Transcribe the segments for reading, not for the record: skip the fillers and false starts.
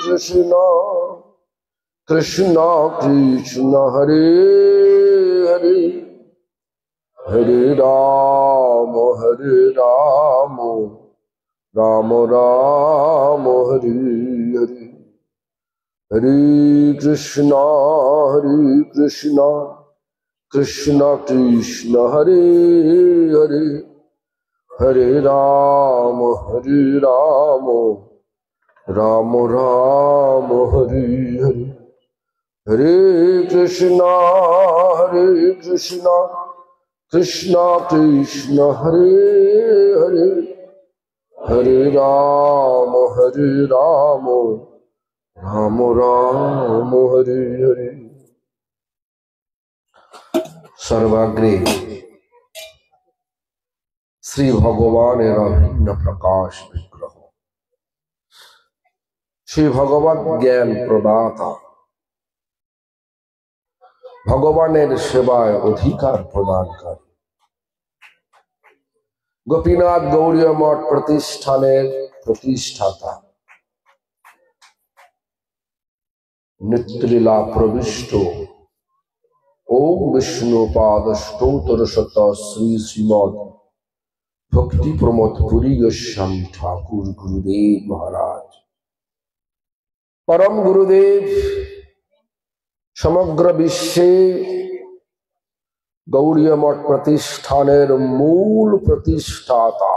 कृष्ण कृष्ण कृष्ण हरे हरे हरे राम राम राम हरे हरे हरे कृष्ण कृष्ण कृष्ण हरे हरे हरे राम राम राम हरे हरे हरे कृष्ण कृष्ण कृष्ण हरे हरे हरे राम राम राम हरे हरे। सर्वाग्रे श्री भगवानेर भिन्न प्रकाश विग्रह श्री भगवत ज्ञान प्रदाता भगवानेर सेवाय अधिकार प्रदानकारी गोपीनाथ गौड़ीय मठ प्रतिष्ठानेर प्रतिष्ठाता नित्यलीला प्रविष्ट ओम विष्णुपाद स्तोत्र शत श्री श्रीमद भक्ति प्रमोद पुरी गोस्वामी ठाकुर गुरुदेव महाराज परम गुरुदेव समग्र विश्वे गौड़ीय मठ प्रतिष्ठानेर मूल प्रतिष्ठाता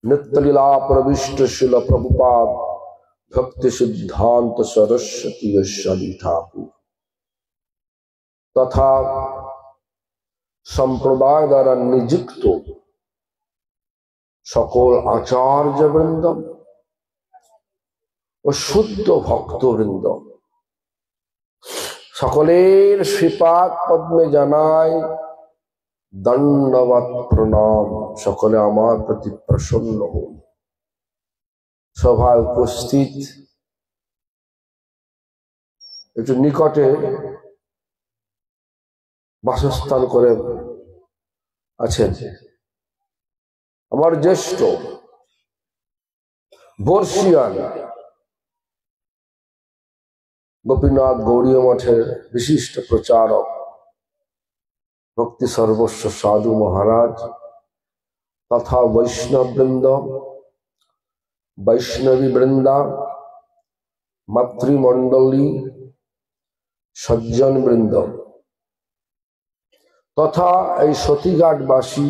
नित्यलीला प्रविष्ट शिल प्रभुपाद भक्ति सिद्धांत सरस्वती गोस्वामी ठाकुर तथा संप्रदाय द्वारा नियुक्त सकल आचार्य वृंद और शुद्ध भक्तवृंद सकलेर श्रीपाद पद्मे जानाय दंडवत प्रणाम। सकले आमार प्रति प्रसन्न हो सभाय उपस्थित एकटु निकटे বাসস্থান করে আছেন আমার জ্যেষ্ঠ বর্ষিয়ান গোপীনাথ গৌড়ীয় মঠের বিশিষ্ট প্রচারক ভক্তি সর্বস্ব সাধু মহারাজ তথা বৈষ্ণববৃন্দ বৈষ্ণবী বৃন্দা মাতৃমণ্ডলী সজ্জন বৃন্দ তথা এই সতীঘাটবাসী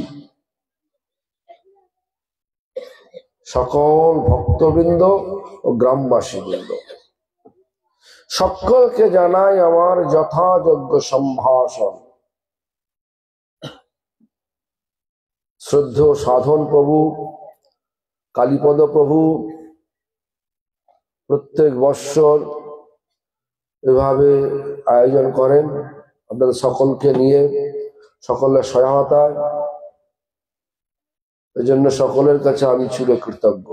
সকল ভক্তবৃন্দ ও গ্রামবাসী বৃন্দ সকলকে জানাই আমার যথাযোগ্য সম্ভাষণ। শ্রদ্ধেয় সাধন প্রভু কালীপদ প্রভু প্রত্যেক বৎসর এভাবে আয়োজন করেন আপনাদের সকলকে নিয়ে সকলের সহায়তায়। এই জন্য সকলের কাছে আমি চিরকৃতজ্ঞ।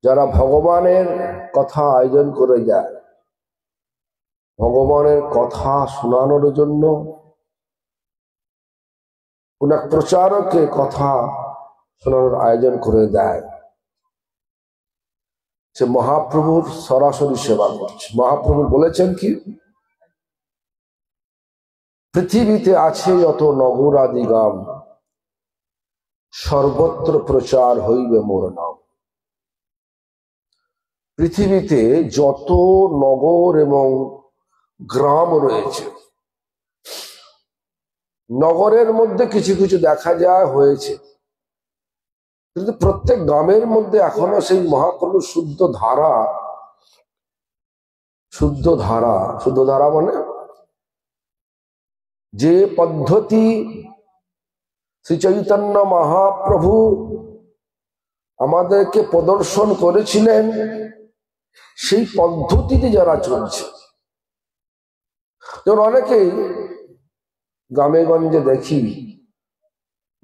যারা ভগবানের কথা আয়োজন করে যায় ভগবানের কথা শোনানোর জন্য কোন এক প্রচারকে কথা শোনানোর আয়োজন করে দেয় সে মহাপ্রভুর সরাসরি সেবা করছে। মহাপ্রভু বলেছেন কি পৃথিবীতে আছে যত নগর আদি গ্রাম সর্বত্র প্রচার হইবে মোর নাম। পৃথিবীতে যত নগর এবং গ্রাম রয়েছে নগরের মধ্যে কিছু কিছু দেখা যায় হয়েছে কিন্তু প্রত্যেক গ্রামের মধ্যে এখনো সেই মহাপ্রভুর শুদ্ধ ধারা মানে যে পদ্ধতি শ্রী চৈতন্য মহাপ্রভু আমাদেরকে প্রদর্শন করেছিলেন সেই পদ্ধতিতে যারা চলছে। যেমন অনেকেই গ্রামে গঞ্জে দেখি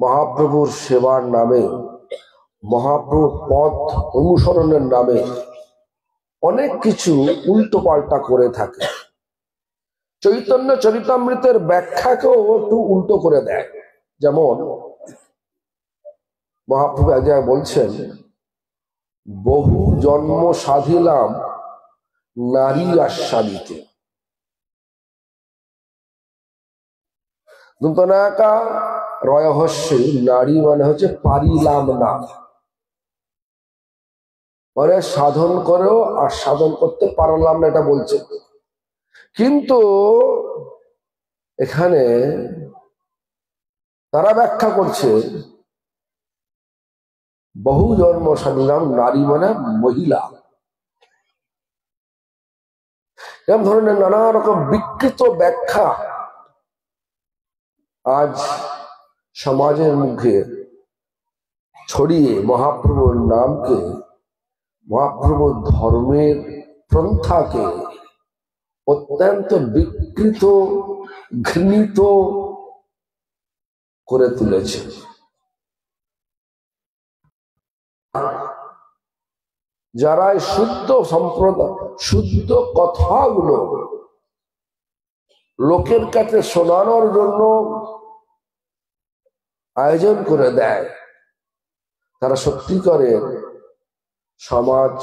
মহাপ্রভুর সেবার নামে মহাপ্রভুর পথ অনুসরণের নামে অনেক কিছু উল্টো পাল্টা করে থাকে। চৈতন্য চরিতামৃতের ব্যাখ্যাকেও একটু উল্টো করে দেয়। যেমন মহাপ্রভু এক জায়গায় বলছেন বহু জন্ম সাধিলাম নারী আস্বাদিতে। দন্তনায়কা রয়হস্যে নারী মানে হচ্ছে পারিলাম না, মানে সাধন করেও আর সাধন করতে পারলাম না, এটা বলছে। কিন্তু এখানে তারা ব্যাখ্যা করছে বহু জন্ম সাধিলাম, নারী মানে মহিলা। এরকম ধরনের নানা রকম বিকৃত ব্যাখ্যা আজ সমাজের মুখে ছড়িয়ে মহাপ্রভুর নামকে, মহাপ্রভুর ধর্মের পন্থাকে অত্যন্ত বিকৃত, ঘৃণিত করে তুলেছে। যারা শুদ্ধ সম্প্রদায়, শুদ্ধ কথাগুলো লোকের কাছে শোনানোর জন্য আয়োজন করে দেয়, তারা সত্যিকারের সমাজ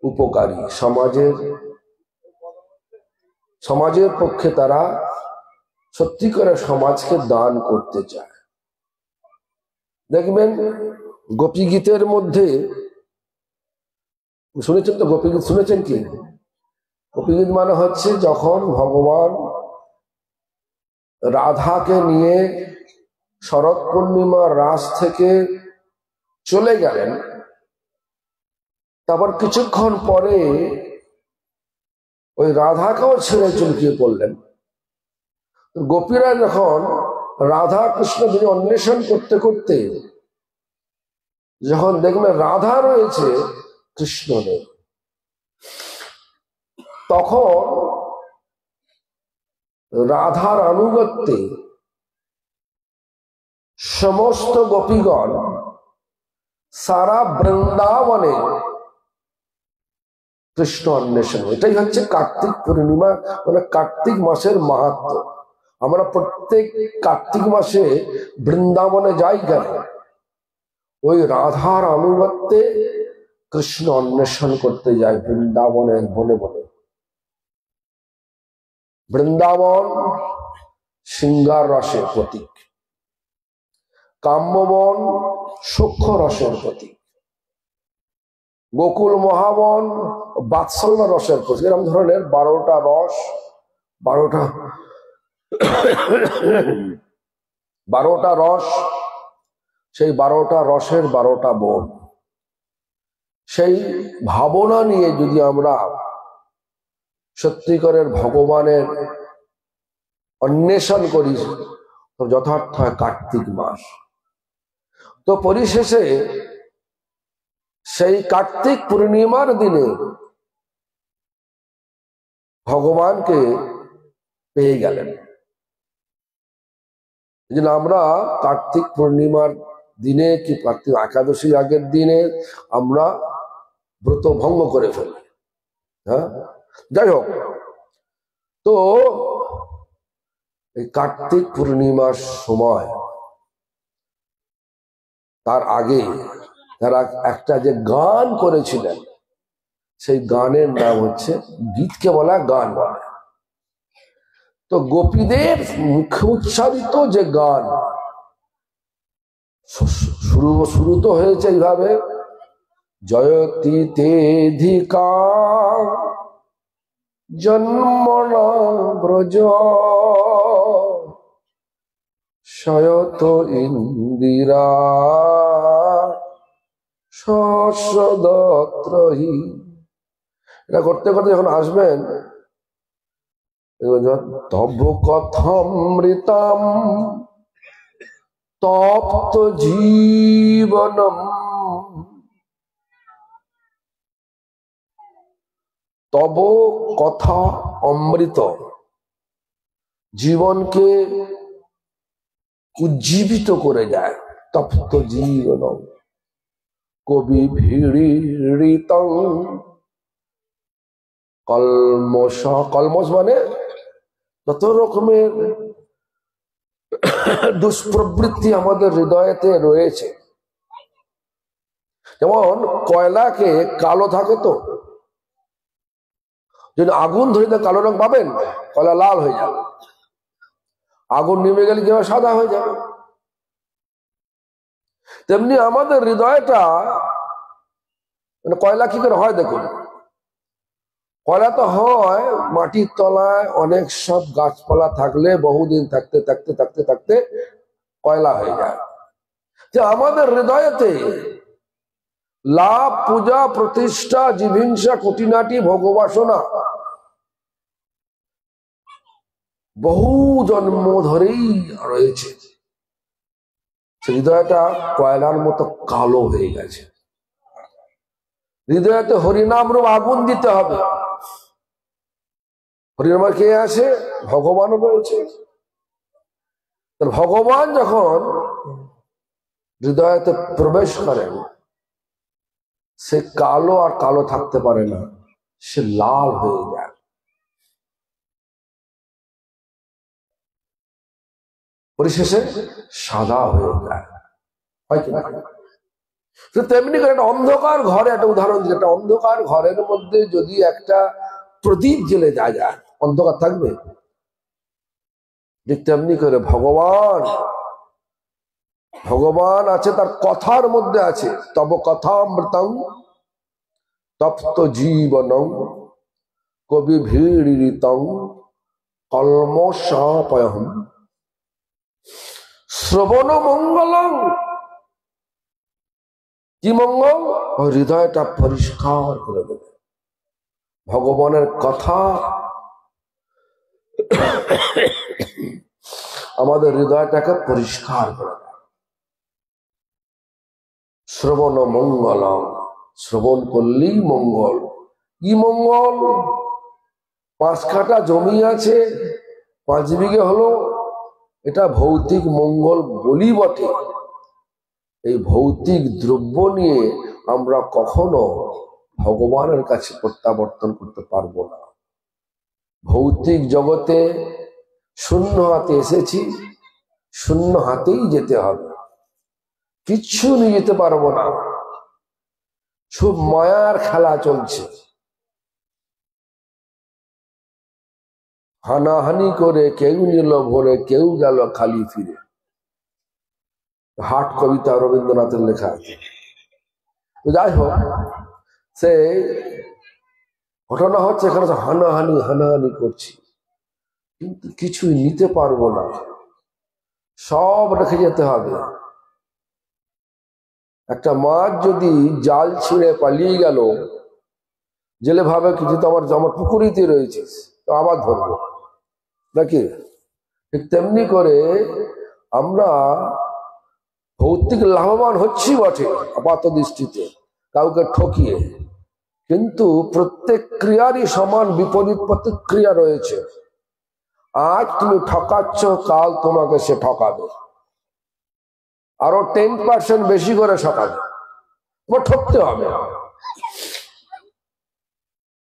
উপকারী, সমাজের পক্ষে তারা সত্যিকারের সমাজকে দান করতে চায়। দেখবেন গোপী গীতের মধ্যে শুনেছেন তো, গোপী গীত শুনেছেন কি? গোপী গীত মানে হচ্ছে যখন ভগবান রাধাকে নিয়ে শরৎ পূর্ণিমার রাস থেকে চলে গেলেন, তারপর কিছুক্ষণ পরে ওই রাধাকেও ছেড়ে চুলকিয়ে পড়লেন। গোপীরা যখন রাধা কৃষ্ণ যিনি অন্বেষণ করতে করতে যখন দেখবেন রাধা রয়েছে, কৃষ্ণ নেই, তখন রাধার আনুগত্যে সমস্ত গোপীগণ সারা বৃন্দাবনে কৃষ্ণ অন্বেষণ। এটাই হচ্ছে কার্তিক পূর্ণিমা, মানে কার্তিক মাসের মাহাত্ম্য। আমরা প্রত্যেক কার্তিক মাসে বৃন্দাবনে যাই কেন? ওই রাধার আনুগত্যে কৃষ্ণ অন্বেষণ করতে যায় বৃন্দাবনের বনে বনে। বৃন্দাবন সিঙ্গার রসের প্রতীক, কাম্যবন সূক্ষ্ম রসের প্রতীক, গোকুল মহাবন বাৎসল্য রসের প্রতীক। এরকম ধরনের 12টা রস, 12টা রস, সেই 12টা রসের 12টা বন। সেই ভাবনা নিয়ে যদি আমরা সত্যিকারের ভগবানের অন্বেষণ করি, তো যথার্থ হয় কার্তিক মাস। তো পরিশেষে সেই কার্তিক পূর্ণিমার দিনে ভগবানকে পেয়ে গেলেন। এই জন্য আমরা কার্তিক পূর্ণিমার দিনে কি কার্তিক একাদশীর আগের দিনে আমরা ব্রত ভঙ্গ করে ফেলি। হ্যাঁ, যাই হোক, তো এই কার্তিক পূর্ণিমার সময় তার আগে তারা একটা যে গান করেছিলেন, সেই গানের নাম হচ্ছে, গীতকে বলা গান বলে। তো গোপীদের মুখে উচ্চারিত যে গান, শুরু তো হয়েছে এইভাবে, জয়তি তেধিকা জন্মনা ব্রজ শয়ত ইন্দিরা সদত্রহি। এটা করতে করতে যখন আসবেন, তব কথামৃতম তপ্ত জীবনম, তব কথা অমৃত, জীবনকে উজ্জীবিত করে যায়। তপ্ত জীবনম কবি ভিড়িতং কলমশ, কলমশ মানে যত রকমের দুষ্প্রবৃত্তি আমাদের হৃদয়েতে রয়েছে, যেমন কয়লাকে কালো থাকে তো, যদি আগুন ধরিতে কালো রং পাবেন, কয়লা লাল হয়ে যাবে, আগুন নেমে গেলে কিভাবে সাদা হয়ে যাবে। তেমনি আমাদের হৃদয়টা মানে কয়লা কি করে হয় দেখুন। কয়লা তো হয় মাটির তলায় অনেক সব গাছপালা থাকলে বহুদিন থাকতে থাকতে থাকতে থাকতে কয়লা হয়ে যায়। যে আমাদের হৃদয়েতে লাভ, পূজা, প্রতিষ্ঠা, জীবহিংসা, খুঁটিনাটি, ভোগবাসনা বহু জন্ম ধরেই রয়েছে। হৃদয়টা কয়লার মতো কালো হয়ে গেছে। হৃদয়তে হরিনাম রূপ আগুন দিতে হবে। হরিনামে কে আছে? ভগবানও রয়েছে। ভগবান যখন হৃদয়তে প্রবেশ করেন, সে কালো আর কালো থাকতে পারে না, সে লাল হয়ে যায়। পরিশেষে সাদা হয়ে যায়, হয় কি না? তেমনি করে একটা অন্ধকার ঘরে, একটা উদাহরণ দিই, একটা অন্ধকার ঘরের মধ্যে যদি একটা প্রদীপ জ্বেলে যায়, অন্ধকার থাকবে? ঠিক তেমনি করে ভগবান আছে, তার কথার মধ্যে আছে। তব কথামৃতং তপ্ত জীবনং কবি ভীড়িতং কলমশাপয়হম শ্রবণ মঙ্গলং। কি মঙ্গল? হৃদয়টা পরিষ্কার করে দেবে। ভগবানের কথা আমাদের হৃদয়টাকে পরিষ্কার করে দেয়। শ্রবণ মঙ্গলম, শ্রবণ করলেই মঙ্গল। কি মঙ্গল? 5 কাঠা জমি আছে, 5 বিঘে হলো, এটা ভৌতিক মঙ্গল বলি বটে। এই ভৌতিক দ্রব্য নিয়ে আমরা কখনো ভগবানের কাছে প্রত্যাবর্তন করতে পারবো না। ভৌতিক জগতে শূন্য হাতে এসেছি, শূন্য হাতেই যেতে হবে। কিচ্ছু নিয়ে যেতে পারবো না। সব মায়ার খেলা চলছে। হানাহানি করে কেউ নিল ভরে, কেউ গেল খালি ফিরে। হাট কবিতা রবীন্দ্রনাথের লেখা আছে। যাই হোক, সে ঘটনা হচ্ছে এখানে হানাহানি করছি, কিন্তু কিছুই নিতে পারবো না, সব রেখে যেতে হবে। একটা মাছ যদি জাল ছিঁড়ে পালিয়ে গেল, জেলে ভাবে কিছু তো আমার পুকুরিতে রয়েছে, তো আবার ধরবো নাকি? ঠিক তেমনি করে আমরা ভৌতিক লাভবান হচ্ছি বটে আপাত দৃষ্টিতে, কাউকে ঠকিয়ে, কিন্তু প্রত্যেক ক্রিয়ারই সমান বিপরীত প্রতিক্রিয়া রয়েছে। আজ তুমি ঠকাচ্ছ, কাল তোমাকে সে ঠকাবে, আরো 10% বেশি করে ঠকাবে। তোমার ঠকতে হবে।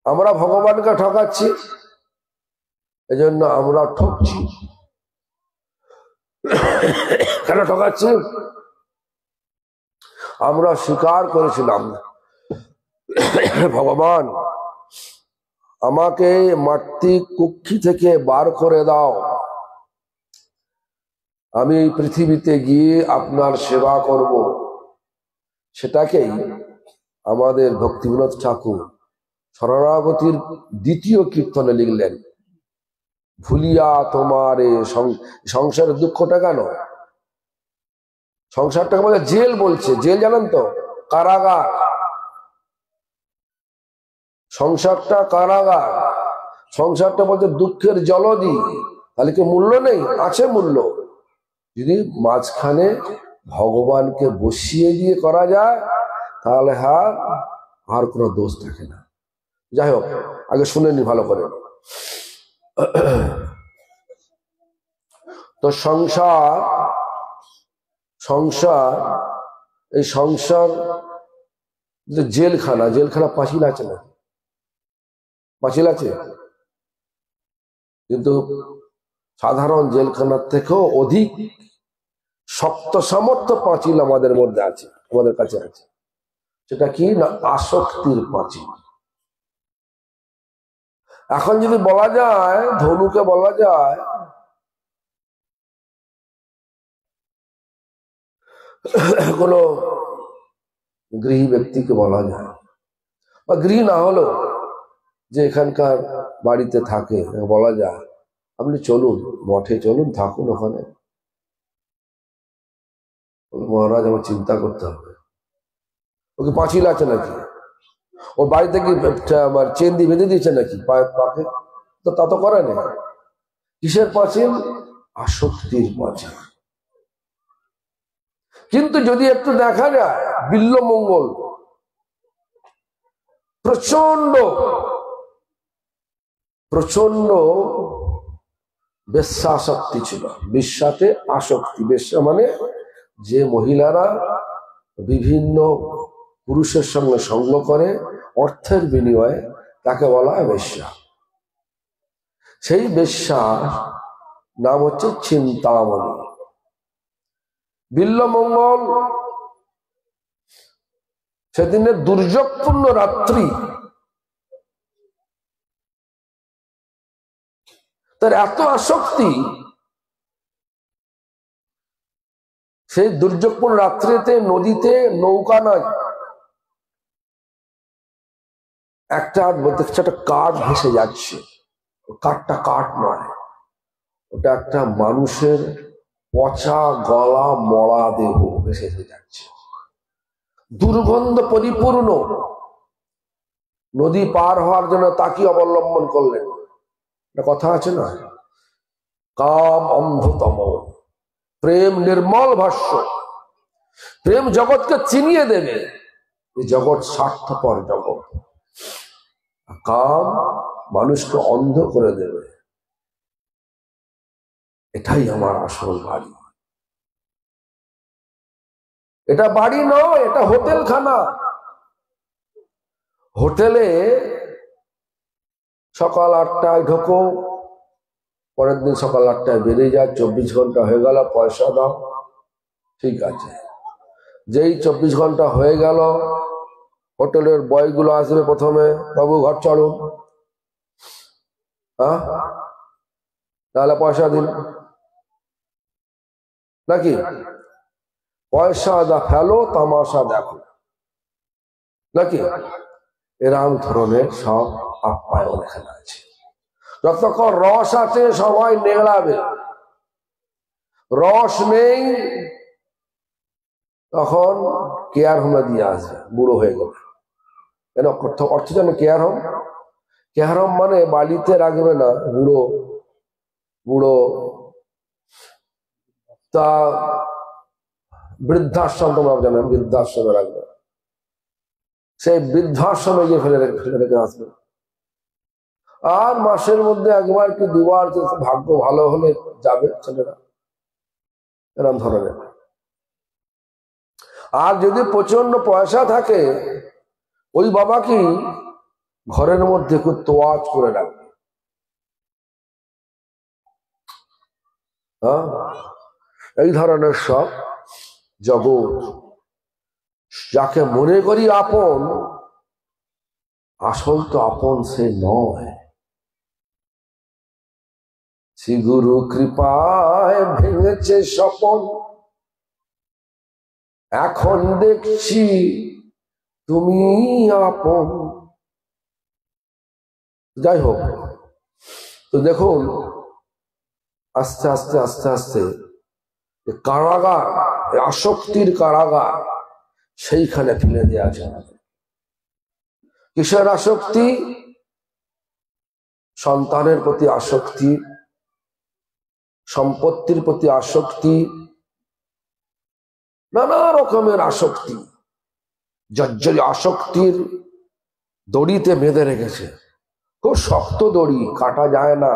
আমরা ভগবানকে ঠকাচ্ছি, এজন্য আমরা ঠকছি। কেন ঠকাচ্ছি? আমরা স্বীকার করেছিলাম, ভগবান আমাকে মাতৃ কুক্ষি থেকে বার করে দাও, আমি এই পৃথিবীতে গিয়ে আপনার সেবা করব। সেটাকেই আমাদের ভক্তিবিনোদ ঠাকুর শরণাগতির 2য় কীর্তনে লিখলেন, ভুলিয়া তোমার সংসারের দুঃখটা কেন? সংসারটাকে বলে জেল বলছে। জেল জানেন তো? কারাগার। সংসারটা কারাগার। সংসারটা বলছে দুঃখের জলদি। তাহলে কি মূল্য নেই? আছে মূল্য। যদি মাঝখানে ভগবানকে বসিয়ে দিয়ে করা যায়, তাহলে আর কোনো দোষ থাকে না। যাই হোক, আগে শুনে নি ভালো করে। তো সংসার এই সংসার জেলখানা পাঁচিল আছে না? পাঁচিল আছে, কিন্তু সাধারণ জেলখানার থেকেও অধিক শক্ত সামর্থ্য পাঁচিল আমাদের মধ্যে আছে, আমাদের কাছে আছে। সেটা কি না আসক্তির প্রাচীর। এখন যদি বলা যায়, ধনুকে বলা যায় কোনো গৃহী ব্যক্তিকে বলা যায়, বা গৃহী না হলো যে এখানকার বাড়িতে থাকে, বলা যায় আপনি চলুন মঠে, চলুন থাকুন ওখানে। মহারাজ আমার চিন্তা করতে হবে, ওকে পাঁচিল আছে নাকি, ওর বাড়িতে কি আমার চেন দিয়ে বেঁধে দিয়েছে নাকি পাকে? তো তা তো করে না। কিসের পাঁচিল? আসক্তির পাঁচিল। কিন্তু যদি একটু দেখা যায়, বিল্বমঙ্গল প্রচন্ড প্রচন্ড বেশ্যাসক্তি ছিল। বিশ্বাতে আসক্তি, বেশ্যা মানে যে মহিলারা বিভিন্ন পুরুষের সঙ্গে সঙ্গ করে অর্থের বিনিময়ে, তাকে বলা হয় বেশ্যা। সেই বেশ্যা নাম হচ্ছে চিন্তামণি। বিল্বমঙ্গল সেদিনের দুর্যোগপূর্ণ রাত্রি, তার এত আসক্তি, সেই দুর্যোগপূর্ণ রাত্রিতে নদীতে নৌকা নয়, একটা কাঠ ভেসে যাচ্ছে। কাঠটা কাঠ নয়, ওটা একটা মানুষের পচা গলা মরা দেহ ভেসে যাচ্ছে, দুর্গন্ধ পরিপূর্ণ। নদী পার হওয়ার জন্য তাকে অবলম্বন করলেন। একটা কথা আছে না, কাম অন্ধতম, প্রেম নির্মল ভাষ্য। প্রেম জগৎকে চিনিয়ে দেবে, এই জগৎ স্বার্থপর জগৎ। কাম মানুষকে অন্ধ করে দেবে। এটাই আমার আসল বাড়ি। এটা বাড়ি নয়, এটা হোটেলখানা। হোটেলে সকাল 8টায় ঢোকো, পরের দিন সকাল 8টায় বেরিয়ে যায়, 24 ঘন্টা হয়ে গেল, পয়সা দাও, ঠিক আছে। যেই 24 ঘন্টা হয়ে গেল, হোটেলের বয়গুলো আসবে প্রথমে, বাবু ঘর চড়ুন, হ্যাঁ তাহলে পয়সা দিন, নাকি? পয়সা দা ফেলো, তামাশা দেখো, নাকি? এরকম ধরনের সব আপ্যায়ন এখানে আছে। যতক্ষণ রস আছে সবাই নেগড়াবে, রস নেই তখন কেয়ার হোমে দিয়ে আসবে, বুড়ো হয়ে গেলে। কেন অর্থ জানে কেয়ার হোম? কেয়ার হোম মানে বাড়িতে রাখবে না বুড়ো বুড়ো, তা বৃদ্ধাশ্রম, তোমরা জানো বৃদ্ধাশ্রমে রাখবে, সেই বৃদ্ধাশ্রমে গিয়ে ফেলে রেখে আসবে। আর মাসের মধ্যে একবার কি দুবার, ভাগ্য ভালো হলে যাবে ছেলেরা, এরকম ধরনের। আর যদি প্রচন্ড পয়সা থাকে, ওই বাবা কি ঘরের মধ্যে খুব তোয়াজ করে রাখবে, হ্যাঁ? এই ধরনের সব জগৎ। যাকে মনে করি আপন, আসল তো আপন সে নয়। শ্রী গুরু কৃপায় ভেঙেছে স্বপন, এখন দেখছি তুমি আপন। যাই হোক, তো দেখুন আস্তে আস্তে আস্তে আস্তে কারাগার, আসক্তির কারাগার, সেইখানে ফেলে দেওয়া যায়। কিসের আসক্তি? সন্তানের প্রতি আসক্তি, সম্পত্তির প্রতি আসক্তি, নানা রকমের আসক্তি। জর্জরি আসক্তির দড়িতে বেঁধে রেখেছে, খুব শক্ত দড়ি, কাটা যায় না।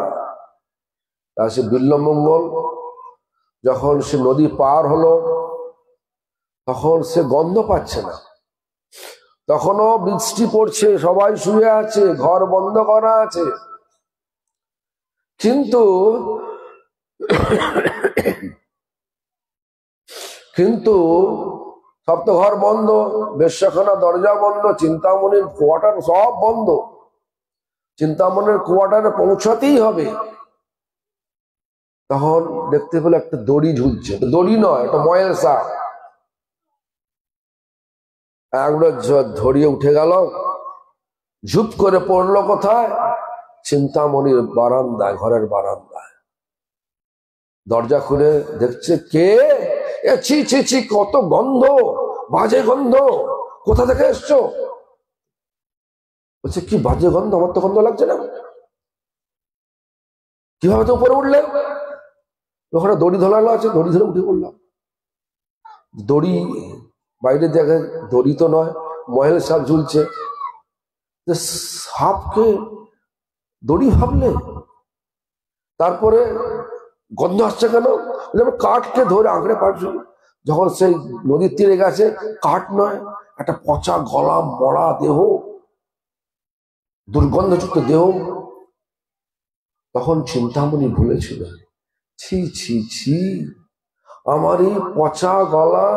তা সে বিল্বমঙ্গল যখন সে নদী পার হলো, তখন সে গন্ধ পাচ্ছে না, তখনও বৃষ্টি পড়ছে, সবাই শুয়ে আছে, ঘর বন্ধ করা আছে। কিন্তু কিন্তু সব তো ঘর বন্ধ, বেশ্যাখানা দরজা বন্ধ, চিন্তামণির কোয়ার্টার সব বন্ধ। চিন্তামণির কোয়ার্টারে পৌঁছাতেই হবে। তখন দেখতে পেলে একটা দড়ি ঝুলছে, দড়ি নয়, একটা ময়েল সাপ। একবার ধরিয়ে উঠে গেল, ঝুপ করে পড়লো কোথায়? চিন্তামণির বারান্দায়, ঘরের বারান্দায়। দরজা খুলে দেখছে কে? এ ছি ছি ছি, কত গন্ধ, বাজে গন্ধ, কোথা থেকে এসছো? বলছে কি বাজে গন্ধ? আমার তো গন্ধ লাগছে না। কিভাবে তো উপরে উঠলে? ওখানে দড়ি ধরানো আছে, দড়ি ধরে উঠে পড়লাম। দড়ি বাইরে দেখে দড়ি তো নয়, মহেল সাপ ঝুলছে। সাপকে দড়ি ভাবলে? তারপরে গন্ধ আসছে কেন? কাঠকে ধরে আঁকড়ে পারছে। যখন সেই নদীর তীরে গেছে, কাঠ নয়, একটা পচা গলা মরা দেহ, দুর্গন্ধযুক্ত দেহ। তখন চিন্তামণি বলেছিল, ছি ছি ছি, আমার এই পচা গলা,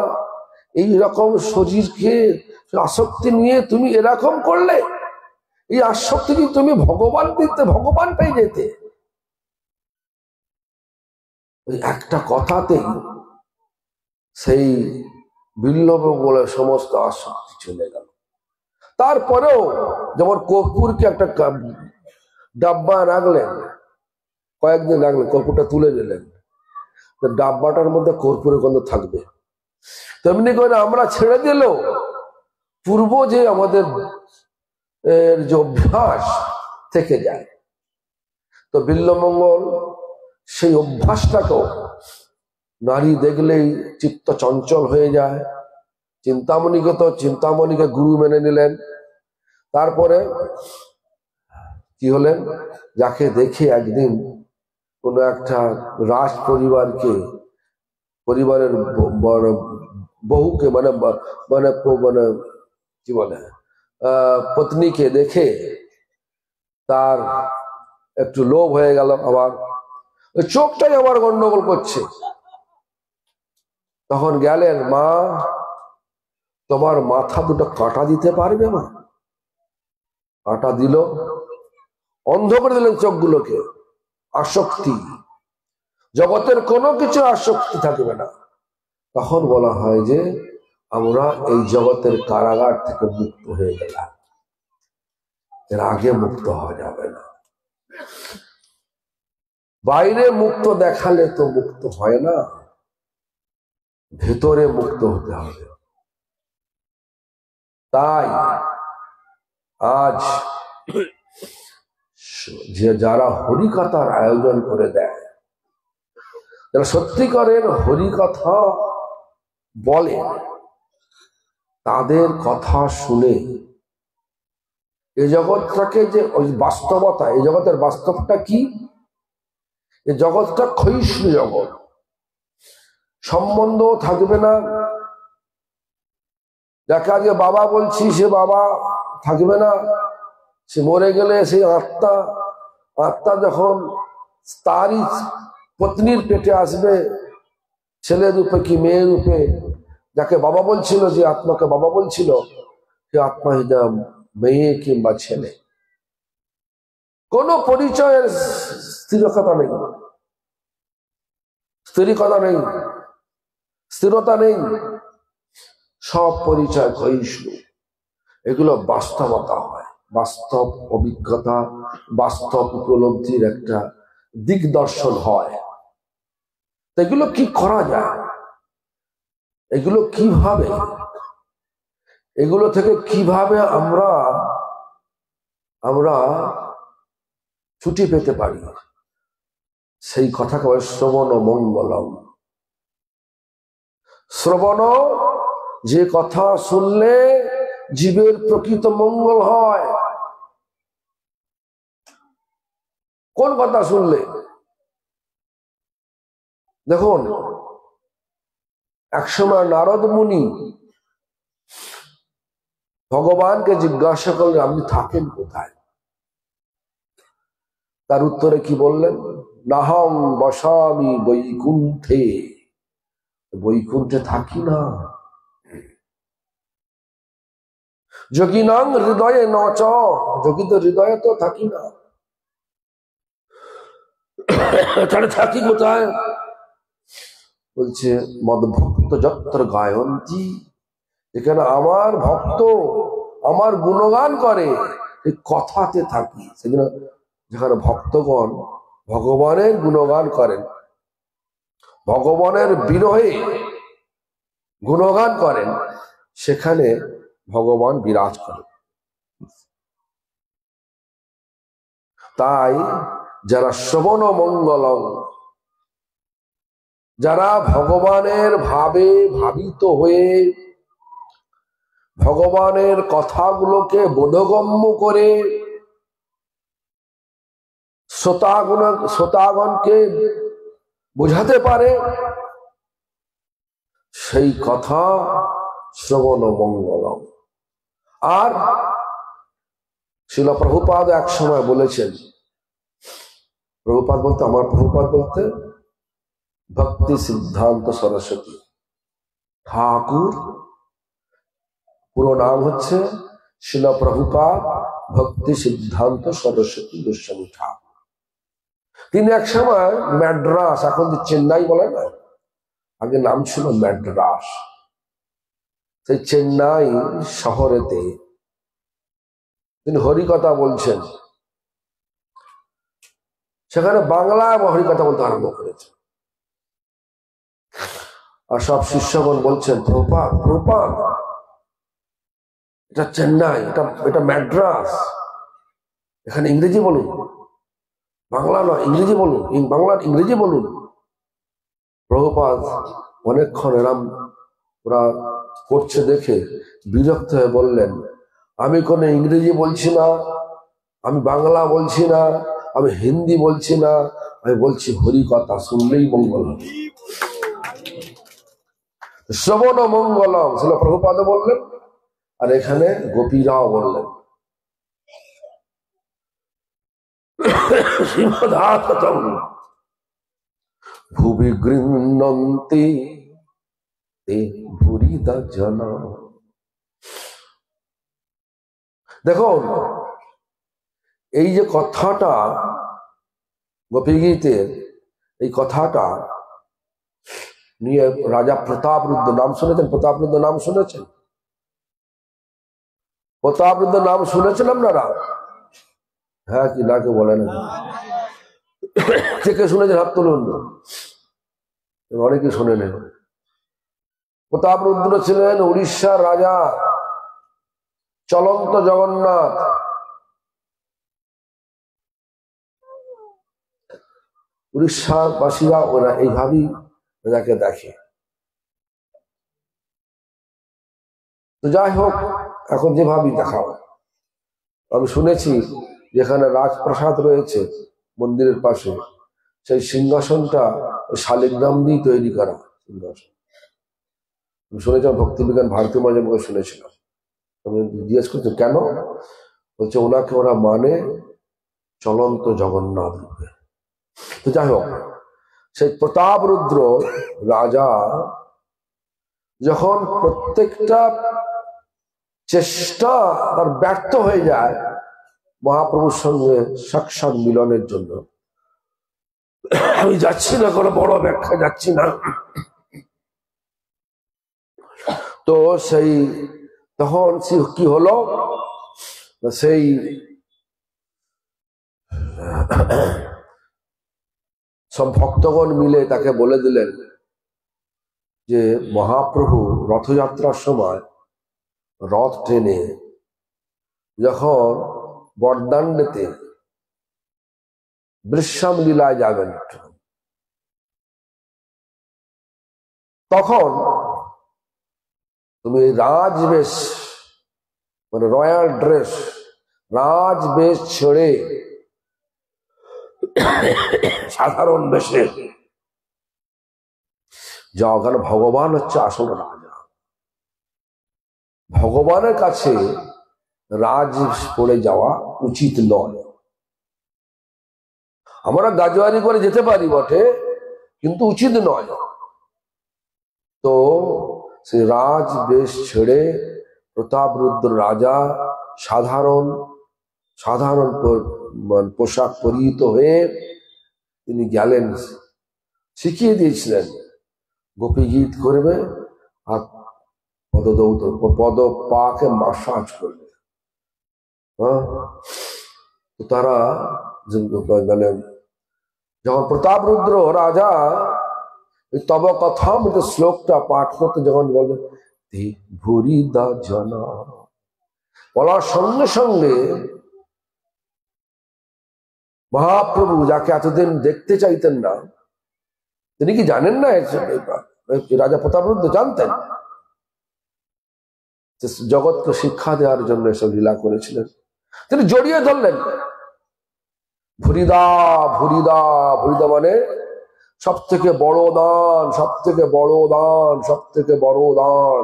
এই রকম শরীরকে আসক্তি নিয়ে তুমি এরকম করলে? এই আসক্তি কি তুমি ভগবান দিতে, ভগবান পেয়ে যেতে? ওই একটা কথাতেই সেই বিল্লবঙ্গলের সমস্ত আসক্তি চলে গেল। তারপরেও যেমন কর্পূরকে একটা ডাব্বা রাখলেন, কয়েকদিন রাখলেন, কর্পূরটা তুলে নিলেন, ডাব্বাটার মধ্যে কর্পূরের গন্ধ থাকবে। তেমনি করে আমরা ছেড়ে দিলেও পূর্ব যে আমাদের যে অভ্যাস থেকে যায়, তো বিল্লমঙ্গল সেই অভ্যাসটাকেও, নারী দেখলেই চিত্ত চঞ্চল হয়ে যায়। চিন্তামণিকে গুরু মেনে নিলেন। তারপরে কি হলেন? যাকে দেখে একদিন কোন একটা রাজ পরিবারের বহুকে মানে মানে মানে কি বলে পত্নীকে দেখে তার একটু লোভ হয়ে গেল, আবার ওই চোখটাই আবার গন্ডগোল করছে। তখন গেলেন, মা তোমার মাথা দুটো কাটা দিতে পারবে? মা কাটা দিল, অন্ধ করে দিলেন চোখগুলোকে। আসক্তি, জগতের কোনো কিছু আসক্তি থাকবে না। তখন বলা হয় যে আমরা এই জগতের কারাগার থেকে মুক্ত হয়ে গেলাম, এর আগে মুক্ত হওয়া যাবে না। বাইরে মুক্ত দেখালে তো মুক্ত হয় না, ভেতরে মুক্ত হতে হবে। তাই আজ যে যারা হরিকথার আয়োজন করে দেয়, যারা সত্যিকারের হরিকথা বলে, তাদের কথা শুনে এই জগৎটাকে, যে বাস্তবতা, এই জগতের বাস্তবটা কি? এই জগৎটা ক্ষয়িষ্ণু জগৎ, সম্বন্ধ থাকবে না। যাকে আজকে বাবা বলছি, সে বাবা থাকবে না, সে মরে গেলে সেই আত্মা যখন তারই পত্নীর পেটে আসবে, ছেলে রূপে কি মেয়ে রূপে, যাকে বাবা বলছিল, যে আত্মাকে বাবা বলছিল, সে আত্মা মেয়ে কিংবা ছেলে। কোন পরিচয়ের স্থিরতা নেই, স্থিরতা নেই, সব পরিচয় ক্ষয়িষ্ণু। এগুলো বাস্তবতা হয়, বাস্তব অভিজ্ঞতা, বাস্তব উপলব্ধির একটা দিগদর্শন হয়। এগুলো কি করা যায়? এগুলো কিভাবে, এগুলো থেকে কিভাবে আমরা ছুটি পেতে পারি, সেই কথা কয় শ্রবণ মঙ্গলম। শ্রবণ, যে কথা শুনলে জীবের প্রকৃত মঙ্গল হয়। কোন কথা শুনলে? দেখুন, একসময় নারদ মুনি ভগবানকে জিজ্ঞাসা করলেন, আপনি থাকেন কোথায়? তার উত্তরে কি বললেন? নাহং বসামি বৈকুণ্ঠে, বৈকুণ্ঠে থাকি না, যোগিনাং হৃদয়ে নচ, যোগী তো হৃদয়ে তো থাকি না, তাহলে থাকি কোথায়? বলছে মদভক্ত যত্র গায়ন্তী, যেখানে আমার ভক্ত আমার গুণগান করে এই কথাতে থাকি। সেখানে যেখানে ভক্তগণ ভগবানের গুণগান করেন, ভগবানের বিরহে গুণগান করেন, সেখানে ভগবান বিরাজ করেন। তাই যারা শ্রবণ মঙ্গলম, যারা ভগবানের ভাবে ভাবিত হয়ে ভগবানের কথাগুলোকে বোধগম্য করে শ্রোতাগণকে বোঝাতে পারে, সেই কথা শ্রবণ মঙ্গলম। আর শ্রীল প্রভুপাদ এক সময় বলেছেন, প্রভুপাদ বলতে আমার প্রভুপাদ বলতে ভক্তি সিদ্ধান্ত সরস্বতী ঠাকুর, পুরো নাম হচ্ছে শ্রীল প্রভুপাদ ভক্তি সিদ্ধান্ত সরস্বতী গোস্বামী ঠাকুর। তিনি এক সময় ম্যাড্রাস, এখন যে চেন্নাই বলে না, আগে নাম ছিল ম্যাড্রাস, সেই চেন্নাই শহরেতে তিনি হরিকথা বলছেন। সেখানে বাংলায় হরিকথা বলতে আরম্ভ করেছে। আর সব শিষ্যগণ বলছেন, প্রভুপাদ প্রভুপাদ, এটা চেন্নাই, এটা ম্যাড্রাস, এখানে ইংরেজি বলুন, বাংলা নয় ইংরেজি বলুন, বাংলার ইংরেজি বলুন। প্রভুপাদ অনেকক্ষণ এরাম ওরা করছে দেখে বিরক্ত হয়ে বললেন, আমি কোনো ইংরেজি বলছি না, আমি বাংলা বলছি না, আমি হিন্দি বলছি না, আমি বলছি হরিকথা, শুনলেই মঙ্গল হবে। শ্রবণ মঙ্গলম ছিল প্রভুপাদ বললেন, আর এখানে গোপীরাও বললেন। শ্রীমদাততম ভুবি গৃহ্ণন্তি তে ভুরিদা জনা। দেখুন, এই যে কথাটা গোপী গীতের, এই কথাটা নিয়ে রাজা প্রতাপরুদ্র, নাম শুনেছেন? প্রতাপরুদ্র নাম শুনেছেন? প্রতাপরুদ্র নাম শুনেছেন আপনারা? হ্যাঁ কি না, কেউ বলে না? কে শুনেছেন হাত তুলুন, অনেকে শুনে নেন। প্রতাপরুদ্র ছিলেন উড়িষ্যার রাজা, চলন্ত জগন্নাথ। উড়িষ্যার বাসীরা ওরা এইভাবেই রাজাকে দেখে। তো যাই হোক, এখন যেভাবেই দেখা হয়, আমি শুনেছি যেখানে রাজপ্রাসাদ রয়েছে মন্দিরের পাশে, সেই সিংহাসনটা শালিগ্রাম দিয়ে তৈরি করা সিংহাসন। আমি শুনেছিলাম ভক্তিবিজ্ঞান ভারতী মহাজনকে শুনেছিলাম। আমি জিজ্ঞেস করছি কেন, বলছে ওনাকে ওরা মানে চলন্ত জগন্নাথ রূপে। তো যাই হোক, সেই প্রতাপরুদ্র রাজা যখন প্রত্যেকটা চেষ্টা তার ব্যর্থ হয়ে যায় মহাপ্রভুর সঙ্গে সাক্ষাৎ মিলনের জন্য, আমি যাচ্ছি না, কোনো বড় ব্যাখ্যা যাচ্ছি না, তো সেই তখন কি হলো, সেই সব ভক্তগণ মিলে তাকে বলে দিলেন যে মহাপ্রভু রথযাত্রার সময় রথ টেনে যখন বরদান্ডেতে বৃষাম লীলায় যাবেন, তখন তুমি রাজবেশ মানে রয়্যাল ড্রেস, রাজবেশ ছেড়ে সাধারণ বেশে যাও, কারণ ভগবান হচ্ছে আসল রাজা। ভগবানের কাছে রাজ পড়ে যাওয়া উচিত নয়। আমরা গাজোয়ারি করে যেতে পারি বটে, কিন্তু উচিত নয়। তো সে রাজ বেশ ছেড়ে প্রতাপরুদ্র রাজা সাধারণ সাধারণ পোশাক পরিহিত হয়ে তিনি গেলেন, শিখিয়ে দিয়েছিলেন গোপী গীত করবে আর পদ পাকে মাসাজ করবে। তারা মানে যখন প্রতাপরুদ্র রাজা তব কথামৃত শ্লোকটা পাঠ করতে যখন বলবে ভুরি দা জনা, বলার সঙ্গে সঙ্গে মহাপ্রভু যাকে এতদিন দেখতে চাইতেন না, তিনি কি জানেন না রাজা প্রতাপরুদ্র জানতেন জগৎকে শিক্ষা দেওয়ার জন্য এসব লীলা করেছিলেন। তিনি জড়িয়ে ধরলেন, ভুরিদা ভুরিদা, ভুরিদা মানে সব থেকে বড় দান, সব থেকে বড় দান, সব থেকে বড় দান।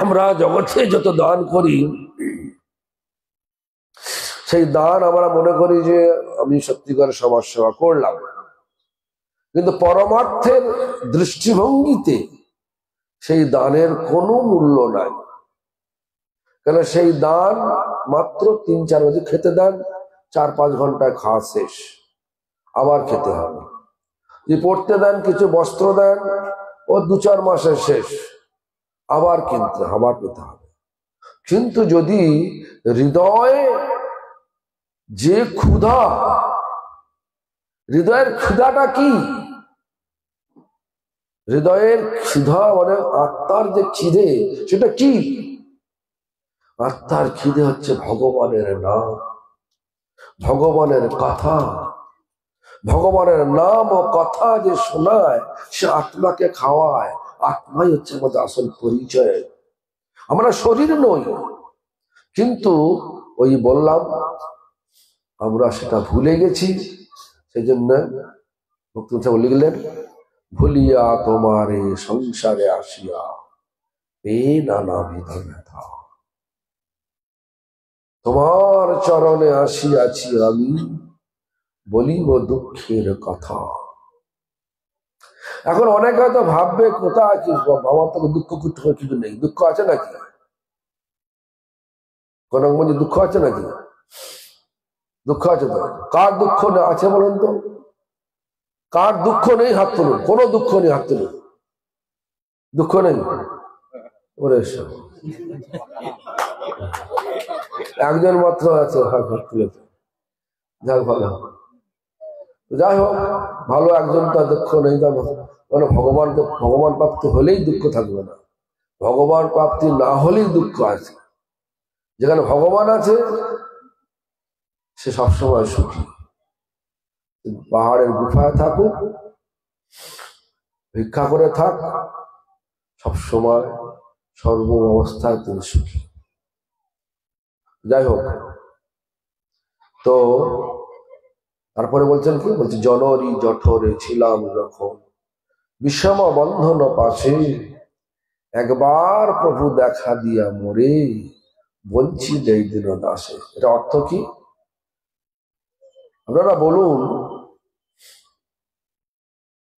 আমরা জগতে যত দান করি সেই দান আমরা মনে করি যে আমি সত্যিকার সমাজ সেবা করলাম, কিন্তু পরমার্থের দৃষ্টিভঙ্গিতে সেই দানের কোনো মূল্য নাই। কেন সেই দান মাত্র 3-4 বছর খেতে দেন, 4-5 ঘন্টায় খাওয়া শেষ, আবার খেতে হবে। যদি পড়তে দেন, কিছু বস্ত্র দেন, ও 2-4 মাসে শেষ, আবার কিনতে আবার পেতে হবে। কিন্তু যদি হৃদয়ে যে ক্ষুধা, হৃদয়ের ক্ষুধাটা কি? হৃদয়ের ক্ষুধা মানে আত্মার যে খিদে, সেটা কি? আত্মার খিদে হচ্ছে ভগবানের নাম, ভগবানের কথা। ভগবানের নাম ও কথা যে শোনায়, সে আত্মাকে খাওয়ায়। আত্মাই হচ্ছে আমাদের আসল পরিচয়। আমরা শরীর নই, কিন্তু ওই বললাম আমরা সেটা ভুলে গেছি। সেই জন্য ভক্ত লিখলেন, ভুলিয়া তোমারে সংসারে আসিয়া এ নানাবিধ ব্যথা, তোমার চরণে আসিয়াছি আমি, বলিব দুঃখের কথা। এখন অনেকে হয়তো ভাববে কোথায় কি, আমার তো দুঃখ কিছু নেই। দুঃখ আছে নাকি? কোন মধ্যে দুঃখ আছে নাকি? দুঃখ আছে তো। কার দুঃখ আছে বলুন তো? কার দুঃখ নেই হাত তুলুন। কোন দুঃখ নেই হাত তুলুন। দুঃখ নেই? একজন মাত্র আছে হাত তুলেছে, যাক ভালো। যাই হোক, ভালো একজন তার দুঃখ নেই, মানে ভগবান প্রাপ্তি হলেই দুঃখ থাকবে না, ভগবান প্রাপ্তি না হলেই দুঃখ আছে। যেখানে ভগবান আছে সে সবসময় সুখী। পাহাড়ের গুফায় থাকুক, ভিক্ষা করে থাক, সবসময় সর্ব অবস্থায় তিনি সুখী। যাই হোক, তো তারপরে বলছেন কি? বলছে জনরি জঠরে ছিলাম যখন বিষম বন্ধন পাশে, একবার প্রভু দেখা দিয়া মোরে বঞ্চি দেই দিন দাসে। এটা অর্থ কি আপনারা বলুন?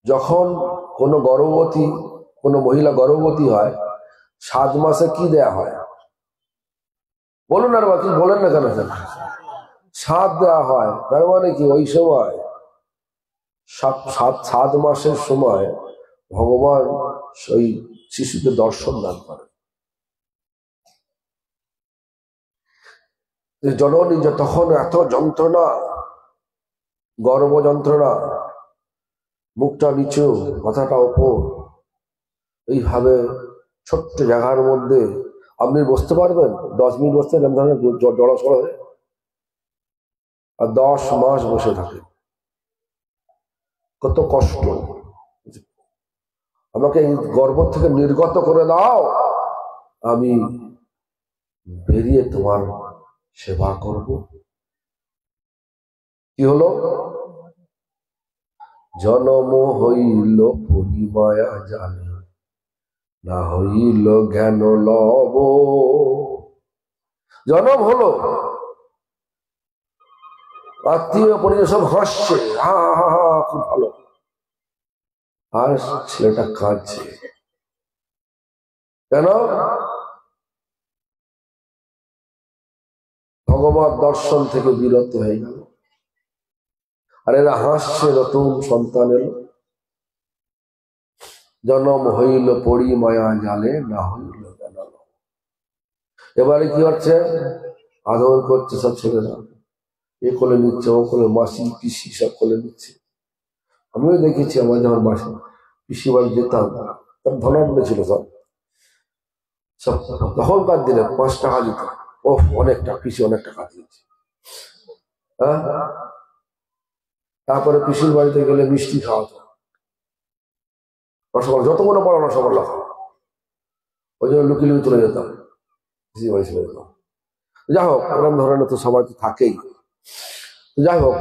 যখন কোন মহিলা গর্ভবতী হয়, 7 মাসে কি দেয়া হয় বলুন? আর বাকি বলেন না কেন? 7 দেওয়া হয়। তার মানে কি ওই সময় 7 মাসের সময় ভগবান ওই শিশুকে দর্শন দান করে। জননী যে তখন এত যন্ত্রণা, গর্ভ যন্ত্রণা, মুখটা নিচু, মাথাটা ওপর, এইভাবে ছোট্ট জায়গার মধ্যে আপনি বসতে পারবেন? 10 মিনিট বসতে জড়সড় হয়ে, আর 10 মাস বসে থাকে। কত কষ্ট! আমাকে এই গর্ভ থেকে নির্গত করে দাও, আমি বেরিয়ে তোমার সেবা করব। কি হলো? জনম হইল পরিমায়া জানে, না হইল জ্ঞান লব। জনম হলো, আত্মীয় পরিজন সব হাসছে, হা হা হা, খুব ভালো, আর ছেলেটা কাঁদছে। কেন? ভগবত দর্শন থেকে বিরত হয়ে গেল। আর এরা হাসছে, নতুন সন্তান এলো, জন্ম হইল পড়ি মায়া জালে, না হইল কেন। এবারে কি হচ্ছে? আদর করছে সব ছেলেরা, এ কোলে নিচ্ছে, ও কোলে, মাসি পিসি সব কোলে নিচ্ছে। আমিও দেখেছি, আমার যখন বাসা পিসি বাড়ি যেতাম, তার ধনাঢ্য ছিল সব, তখনকার দিনে 5 টাকা দিত, ও অনেক টাকা, পিসি অনেক টাকা দিয়েছে। হ্যাঁ, তারপরে পিসির বাড়িতে গেলে মিষ্টি খাওয়াতো, রসগোল্লা, যত মনে পড়ো রসগোল্লা খাওয়া, ওই জন্য লুকিয়ে লুকিয়ে চলে যেতাম, পিসির বাড়ি চলে যেতাম। যাই হোক, এরকম ধরনের তো সবাই তো থাকেই। যাই হোক,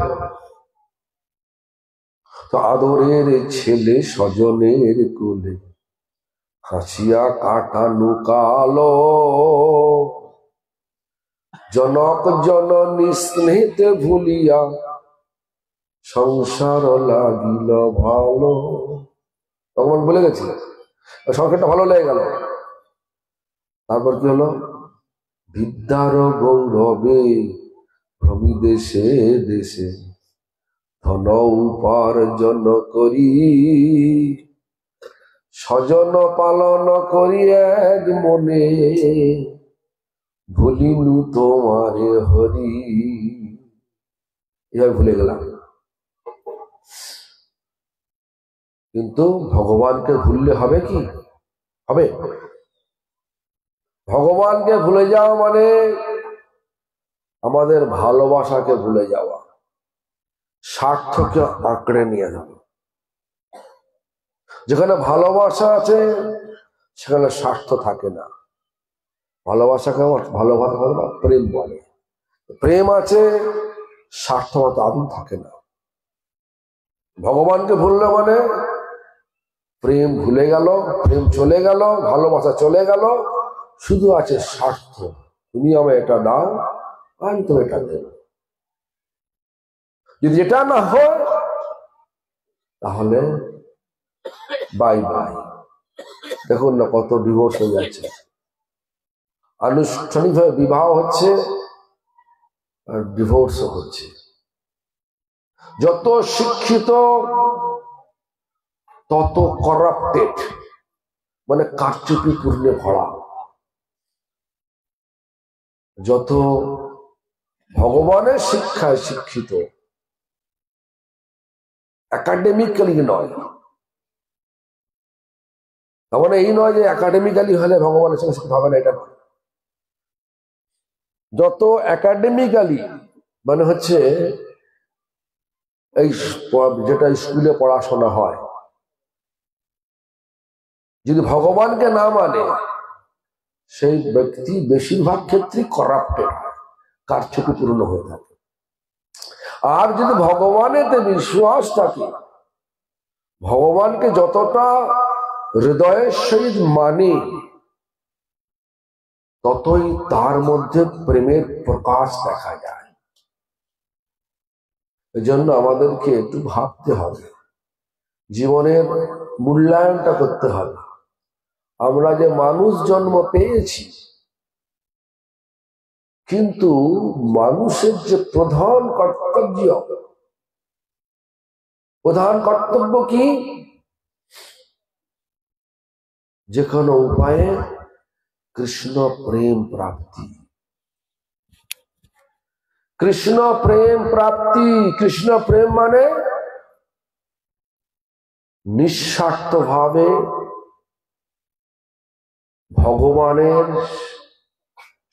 তো আদরের ছেলে স্বজনের কোলে হাসিয়া কাটানো কালো, জনক জননী স্নেহতে ভুলিয়া সংসার লাগিল ভালো। তখন বলে গেছি, সংসারটা ভালো লেগে গেল। তারপর কি হলো? বিদ্যার গৌরবে ভ্রমি দেশে দেশে ধন উপার্জন করি, স্বজন পালন করি এক মনে, ভুলিনু তোমারে হরি। এবার ভুলে গেলাম। কিন্তু ভগবানকে ভুললে হবে কি? হবে? ভগবানকে ভুলে যাওয়া মানে আমাদের ভালোবাসাকে ভুলে যাওয়া, স্বার্থকে আঁকড়ে নিয়ে যাওয়া। যেখানে ভালোবাসা আছে সেখানে স্বার্থ থাকে না। ভালোবাসাকে ভালোবাসা প্রেম বলে। প্রেম আছে, স্বার্থমত আদৌ থাকে না। ভগবানকে ভুললে মানে প্রেম ভুলে গেল, প্রেম চলে গেল, ভালোবাসা চলে গেল, শুধু আছে স্বার্থ। তুমি আমায় এটা দাও, আমি তো এটা দেব। যদি এটা না হয় তাহলে বাই বাই। দেখুন না কত ডিভোর্স হয়ে যাচ্ছে। আনুষ্ঠানিকভাবে বিবাহ হচ্ছে আর ডিভোর্সও হচ্ছে। যত শিক্ষিত তত করাপ্টেড, মানে কারচুপি পূর্ণে ভরা। যত ভগবানের শিক্ষায় শিক্ষিত, একাডেমিক্যালি নয়, তার মানে এই নয় যে একাডেমিক্যালি হলে ভগবানের সঙ্গে শিক্ষিত হবে না, এটা নয়। যত একাডেমিক্যালি মানে হচ্ছে এই যেটা স্কুলে পড়াশোনা হয়, যদি ভগবানকে না মানে সেই ব্যক্তি বেশিরভাগ ক্ষেত্রে করাপ্টেড হয়, কারচুপি পূর্ণ হয়ে থাকে। আর যদি ভগবানেতে বিশ্বাস থাকে, ভগবানকে যতটা হৃদয়ের সহিত মানে, ততই তার মধ্যে প্রেমের প্রকাশ দেখা যায়। এজন্য আমাদেরকে একটু ভাবতে হবে, জীবনের মূল্যায়নটা করতে হবে। আমরা যে মানুষ জন্ম পেয়েছি, কিন্তু মানুষের যে প্রধান কর্তব্য কি? যে কোনো উপায়ে কৃষ্ণ প্রেম প্রাপ্তি। কৃষ্ণ প্রেম প্রাপ্তি, কৃষ্ণ প্রেম মানে নিঃস্বার্থভাবে ভগবানের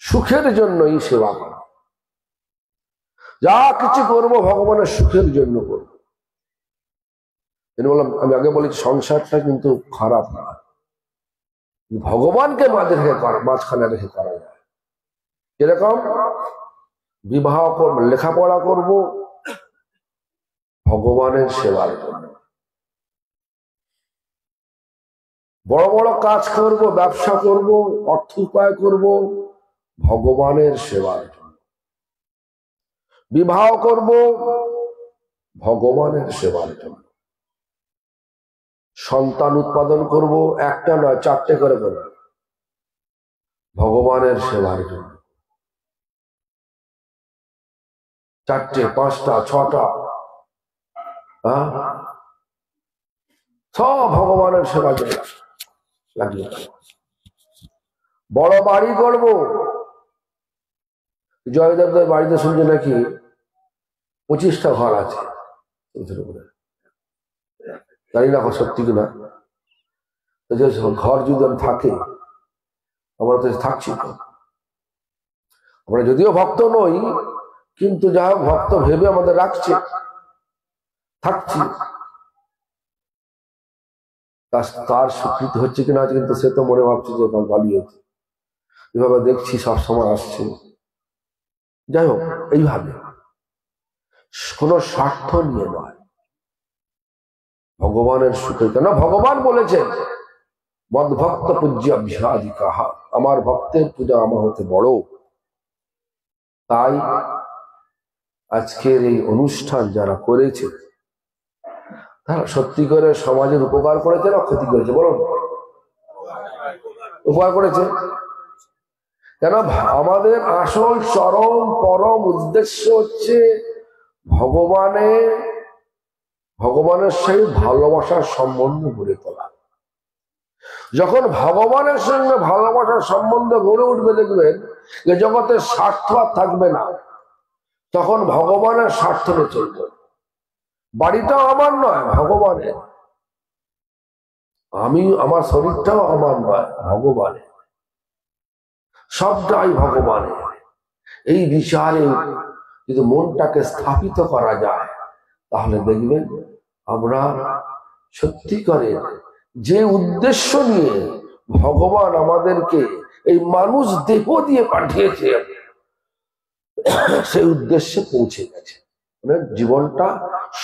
সুখের জন্যই সেবা করা। যা কিছু করবো ভগবানের সুখের জন্য করবো। বললাম, আমি আগে বলেছি সংসারটা কিন্তু খারাপ না, ভগবানকে মাঝখানে রেখে করা যায়। এরকম বিবাহ করবো, লেখাপড়া করব ভগবানের সেবার জন্য, বড় বড় কাজ করব, ব্যবসা করব, অর্থ উপায় করব ভগবানের সেবার জন্য, বিবাহ করব ভগবানের সেবার জন্য, সন্তান উৎপাদন করব, একটা নয় 4টে করে করব, ভগবানের সেবার জন্য। 4টে 5টা 6টা সব ভগবানের সেবা জন্য লাগিয়ে। বড় বাড়ি করবো, জয়দেবদের বাড়িতে শুনছে নাকি 25টা ঘর আছে। জানি না সত্যি কিনা। ঘর যদি থাকে, আমরা তো থাকছি তো। আমরা যদিও ভক্ত নই, কিন্তু যা হোক ভক্ত ভেবে আমাদের রাখছে, থাকছি। তার স্বীকৃতি হচ্ছে কিনা কিন্তু সে তো মনে ভাবছে যে ভালোই হচ্ছে, এভাবে দেখছি সবসময় আসছে। যাই হোক, এইভাবে কোনো স্বার্থ নিয়ে নয়, ভগবানের সুখের। কেন ভগবান বলেছেন মদ্ভক্ত পূজ্য অভ্যাধিকাহা, আমার ভক্তের পূজা আমার হতে বড়। তাই আজকের এই অনুষ্ঠান যারা করেছে তারা সত্যি করে সমাজের উপকার করেছে না ক্ষতি করেছে? বলুন, উপকার করেছে। কেন আমাদের আসল চরম পরম উদ্দেশ্য হচ্ছে ভগবানের সেই ভালোবাসার সম্বন্ধ গড়ে তোলা। যখন ভগবানের সঙ্গে ভালোবাসার সম্বন্ধ গড়ে উঠবে, দেখবেন যে জগতের স্বার্থ আর থাকবে না, তখন ভগবানের স্বার্থ নিয়ে চলবে। বাড়িটাও আমার নয়, ভগবানের। আমার শরীরটাও আমার নয়, ভগবানের। সবটাই ভগবানের। এই বিচারে যদি মনটাকে স্থাপিত করা যায়, তাহলে দেখবেন আমরা সত্যি করে যে উদ্দেশ্য নিয়ে ভগবান আমাদেরকে এই মানুষ দেহ দিয়ে পাঠিয়েছে, সেই উদ্দেশ্যে পৌঁছে গেছে। মানে জীবনটা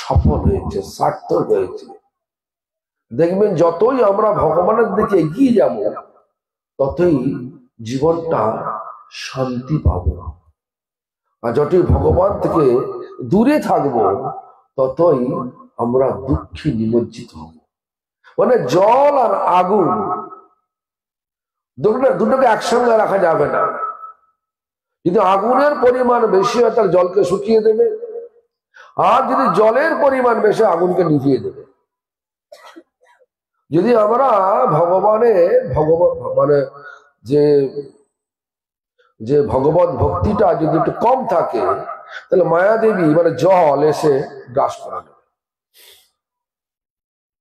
সফল হয়েছে, সার্থক হয়েছে। দেখবেন যতই আমরা ভগবানের দিকে এগিয়ে যাব, ততই জীবনটা শান্তি পাব। আর যতই ভগবান থেকে দূরে থাকব, ততই আমরা দুঃখে নিমজ্জিত হব। মানে জল আর আগুন দুটোকে একসঙ্গে রাখা যাবে না। যদি আগুনের পরিমাণ বেশি হয়, তাহলে জলকে শুকিয়ে দেবে, আর যদি জলের পরিমাণ বেশি, আগুনকে নিভিয়ে দেবে। যদি আমরা ভগবান মানে যে ভগবত ভক্তিটা যদি একটু কম থাকে, তাহলে মায়াদেবী মানে জল এসে গ্রাস করে নেবে।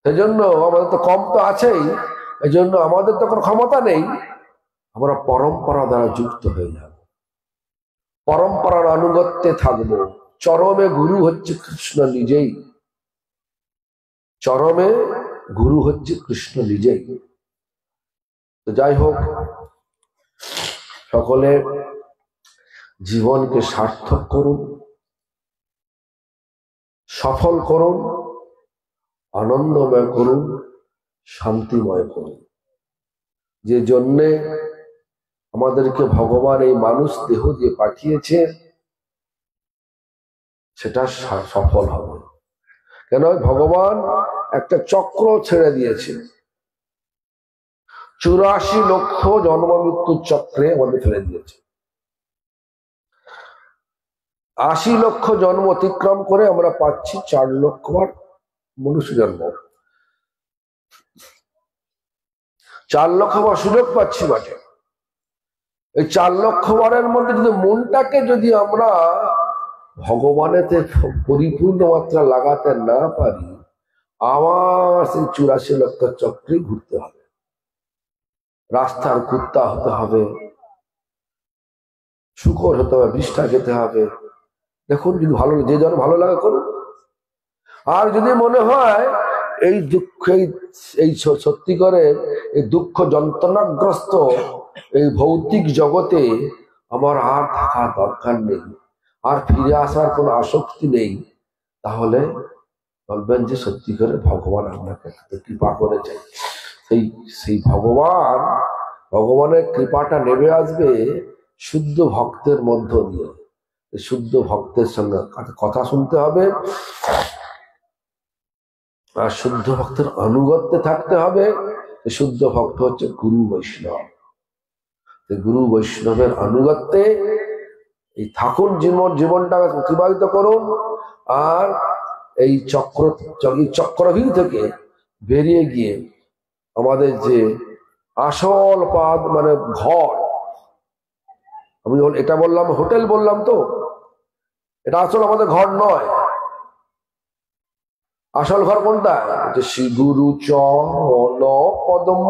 সেই জন্য আমাদের তো কম তো আছেই, এই জন্য আমাদের তো কোনো ক্ষমতা নেই। আমরা পরম্পরা দ্বারা যুক্ত হয়ে যাব, পরম্পরার আনুগত্যে থাকবো। চরমে গুরু হচ্ছে কৃষ্ণ নিজেই, চরমে গুরু হচ্ছে কৃষ্ণ নিজেই। তো যাই হোক, সকলে জীবনকে সার্থক করুন, সফল করুন, আনন্দময় করুন, শান্তিময় করুন। যে জন্যে আমাদেরকে ভগবান এই মানুষ দেহ দিয়ে পাঠিয়েছে, সেটা সফল হবে। কেন ভগবান একটা চক্র ছেড়ে দিয়েছে, 84 লক্ষ জন্ম মৃত্যুর চক্রে আমাদের ফেলে দিয়েছে। 80 লক্ষ জন্ম অতিক্রম করে আমরা পাচ্ছি 4 লক্ষবার মনুষ্য জন্ম। 4 লক্ষবার সুযোগ পাচ্ছি বটে। এই 4 লক্ষবারের মধ্যে যদি মনটাকে যদি আমরা ভগবানেতে পরিপূর্ণ মাত্রা লাগাতে না পারি, আবার সেই 84 লক্ষ চক্রে ঘুরতে হবে, রাস্তার কুত্তা হতে হবে, শুকর হতে হবে, বিষ্ঠা খেতে হবে। দেখুন, যদি ভালো, যে জন ভালো লাগে করুন। আর যদি মনে হয় এই দুঃখ, এই সত্যি করে এই দুঃখ যন্ত্রণাগ্রস্ত এই ভৌতিক জগতে আমার আর থাকার দরকার নেই, আর ফিরে আসার কোনো আসক্তি নেই, তাহলে বলবেন যে সত্যি করে ভগবান আপনাকে কৃপা করেছে। সেই ভগবানের কৃপাটা নেমে আসবে শুদ্ধ ভক্তের মধ্য দিয়ে। শুদ্ধ ভক্তের সঙ্গে কথা শুনতে হবে, আর শুদ্ধ ভক্তের আনুগত্যে থাকতে হবে। শুদ্ধ ভক্ত হচ্ছে গুরু বৈষ্ণব। গুরু বৈষ্ণবের আনুগত্যে এই থাকুন জীবনটা অতিবাহিত করুন, আর এই চক্রভীর থেকে বেরিয়ে গিয়ে আমাদের যে আসল পাদ মানে ঘর, আমি এটা বললাম হোটেল বললাম তো, এটা আসল আমাদের ঘর নয়। আসল ঘর কোনটা? যে শ্রী গুরু চরণ পদ্ম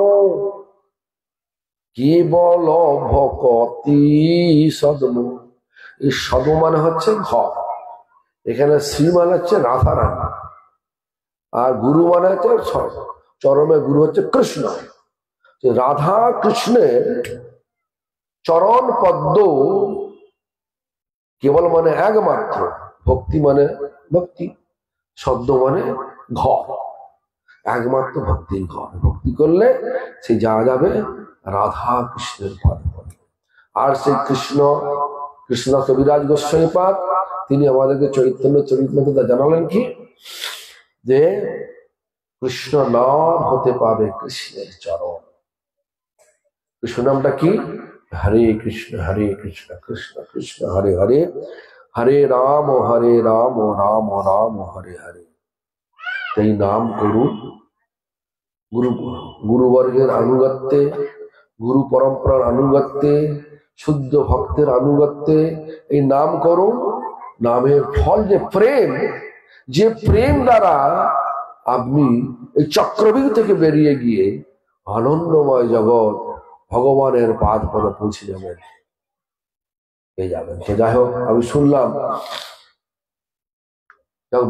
কেবল ভকতি সদম। এই সদম মানে হচ্ছে ঘর, এখানে শ্রী মানে হচ্ছে রাধারানী, আর গুরু মানে হচ্ছে চরমে গুরু হচ্ছে কৃষ্ণ। রাধা কৃষ্ণের চরণ পদ্ম কেবল মানে একমাত্র, ভক্তি মানে ভক্তি, শব্দ মানে ঘর, একমাত্র ভক্তির ঘর। ভক্তি করলে সে যাওয়া যাবে রাধা কৃষ্ণের পদ। আর সেই কৃষ্ণ কবিরাজ গোস্বামী পাদ তিনি আমাদেরকে চৈতন্য চরিতামৃতে জানালেন কি, যে কৃষ্ণ নাম হতে পাবে কৃষ্ণের চরণ। কৃষ্ণ নামটা কি? হরে কৃষ্ণ কৃষ্ণ কৃষ্ণ হরে হরে, হরে রাম রাম রাম হরে হরে। এই নাম করুন গুরুবর্গের আনুগত্যে, গুরু পরম্পরার আনুগত্যে, শুদ্ধ ভক্তের আনুগত্যে এই নাম করুন। নামের ফল যে প্রেম, যে প্রেম দ্বারা আপনি এই চক্রবীর থেকে বেরিয়ে গিয়ে আনন্দময় জগৎ ভগবানের পাদ পদে পৌঁছে যাবেন, পেয়ে যাবেন। তো যাই হোক, আমি শুনলাম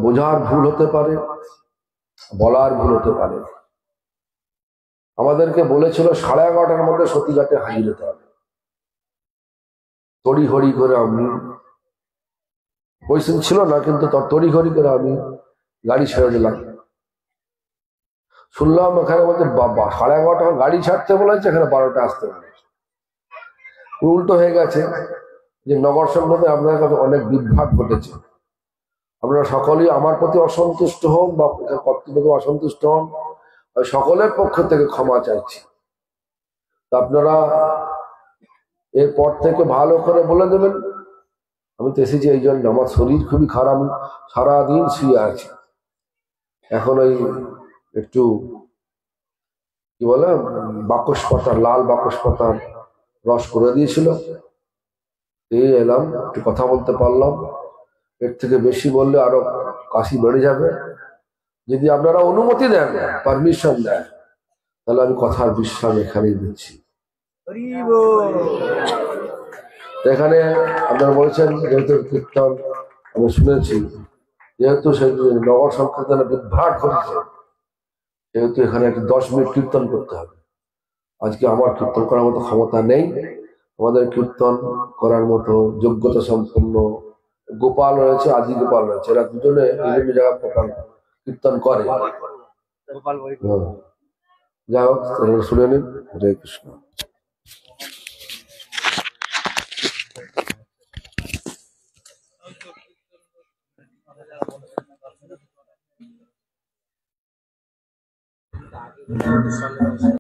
বোঝার ভুল হতে পারে, বলার ভুল হতে পারে। আমাদেরকে বলেছিল 11:30টার মধ্যে সতীঘাটে হাজির হতে হবে। তড়িঘড়ি করে আমি, পরিস্থিতি ছিল না, কিন্তু তড়িঘড়ি করে আমি গাড়ি ছেড়ে দিলাম। শুনলাম এখানে বলছে 11:30 গাড়ি ছাড়তে বলেছে, এখানে 12টা আসতে বলেছে। উল্টো হয়ে গেছে, যে নগর সংঘতে আপনার কাছে অনেক বিভ্রাট ঘটেছে। আপনারা সকলেই আমার প্রতি অসন্তুষ্ট হন বা কর্তৃপক্ষ অসন্তুষ্ট হন, সকলের পক্ষ থেকে ক্ষমা চাইছি। আপনারা এরপর থেকে ভালো করে বলে দেবেন। আমি তো এসেছি এই জন্য, আমার শরীর খুবই খারাপ, আমি সারাদিন শুয়ে আছি। এখন ওই একটু কি বলে বাকস পাতা, লাল বাকস পাতার রস করে দিয়েছিল, এই এলাম, একটু কথা বলতে পারলাম। এর থেকে বেশি বললে আরো কাশি বেড়ে যাবে। যদি আপনারা অনুমতি দেন, পারমিশন দেন, তাহলে আমি কথার বিশ্রাম এখানেই দিচ্ছি। এখানে আপনারা বলেছেন যেহেতু কীর্তন আমি শুনেছি, যেহেতু সেই নগর সংকীর্তনে বিভ্রাট ঘটেছে, যেহেতু এখানে একটা 10 মিনিট কীর্তন করতে হবে। আজকে আমার কীর্তন করার মতো ক্ষমতা নেই। আমাদের কীর্তন করার মতো যোগ্যতা সম্পন্ন গোপাল রয়েছে, আজি গোপাল রয়েছে, এরা দুজনে বিভিন্ন জায়গায় কীর্তন করে। যাই হোক, শুনে নিন। হরে কৃষ্ণ।